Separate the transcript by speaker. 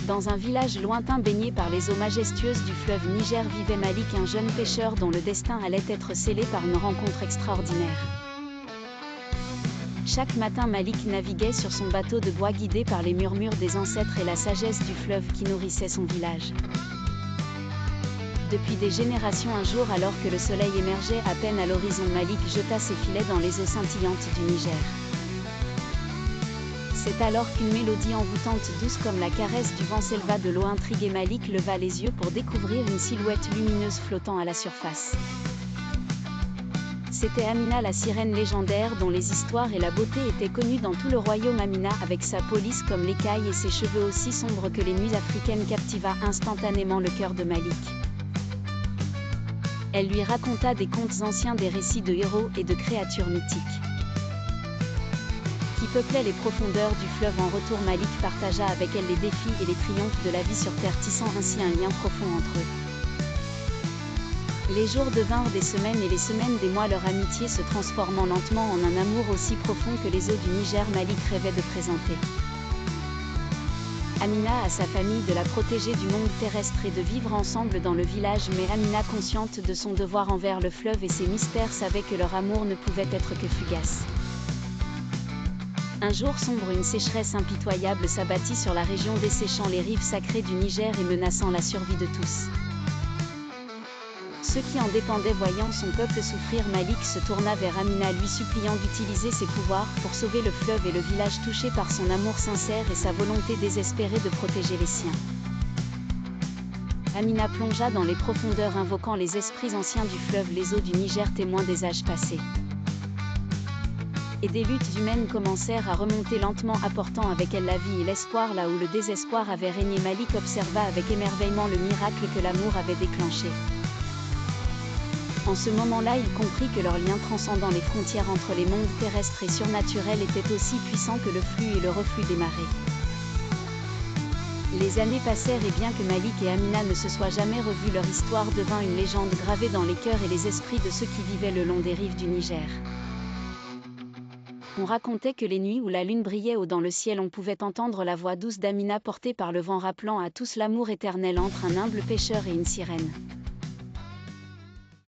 Speaker 1: Dans un village lointain baigné par les eaux majestueuses du fleuve Niger vivait Malik, un jeune pêcheur dont le destin allait être scellé par une rencontre extraordinaire. Chaque matin, Malik naviguait sur son bateau de bois guidé par les murmures des ancêtres et la sagesse du fleuve qui nourrissait son village. Depuis des générations, un jour, alors que le soleil émergeait à peine à l'horizon, Malik jeta ses filets dans les eaux scintillantes du Niger. C'est alors qu'une mélodie envoûtante, douce comme la caresse du vent, s'éleva de l'eau. Intrigué, Malik leva les yeux pour découvrir une silhouette lumineuse flottant à la surface. C'était Amina, la sirène légendaire dont les histoires et la beauté étaient connues dans tout le royaume. Amina, avec sa peau lisse comme l'écaille et ses cheveux aussi sombres que les nuits africaines, captiva instantanément le cœur de Malik. Elle lui raconta des contes anciens, des récits de héros et de créatures mythiques qui peuplaient les profondeurs du fleuve. En retour, Malik partagea avec elle les défis et les triomphes de la vie sur terre, tissant ainsi un lien profond entre eux. Les jours devinrent des semaines et les semaines des mois, leur amitié se transformant lentement en un amour aussi profond que les eaux du Niger. Malik rêvait de présenter Amina à sa famille, de la protéger du monde terrestre et de vivre ensemble dans le village. Mais Amina, consciente de son devoir envers le fleuve et ses mystères, savait que leur amour ne pouvait être que fugace. Un jour sombre, une sécheresse impitoyable s'abattit sur la région, desséchant les rives sacrées du Niger et menaçant la survie de tous. Ceux qui en dépendaient voyant son peuple souffrir, Malik se tourna vers Amina, lui suppliant d'utiliser ses pouvoirs pour sauver le fleuve et le village touché par son amour sincère et sa volonté désespérée de protéger les siens. Amina plongea dans les profondeurs, invoquant les esprits anciens du fleuve, les eaux du Niger, témoins des âges passés. Et des luttes humaines commencèrent à remonter lentement, apportant avec elles la vie et l'espoir là où le désespoir avait régné. Malik observa avec émerveillement le miracle que l'amour avait déclenché. En ce moment-là, il comprit que leur lien transcendant les frontières entre les mondes terrestres et surnaturels était aussi puissant que le flux et le reflux des marées. Les années passèrent et bien que Malik et Amina ne se soient jamais revus, leur histoire devint une légende gravée dans les cœurs et les esprits de ceux qui vivaient le long des rives du Niger. On racontait que les nuits où la lune brillait haut dans le ciel, on pouvait entendre la voix douce d'Amina portée par le vent, rappelant à tous l'amour éternel entre un humble pêcheur et une sirène.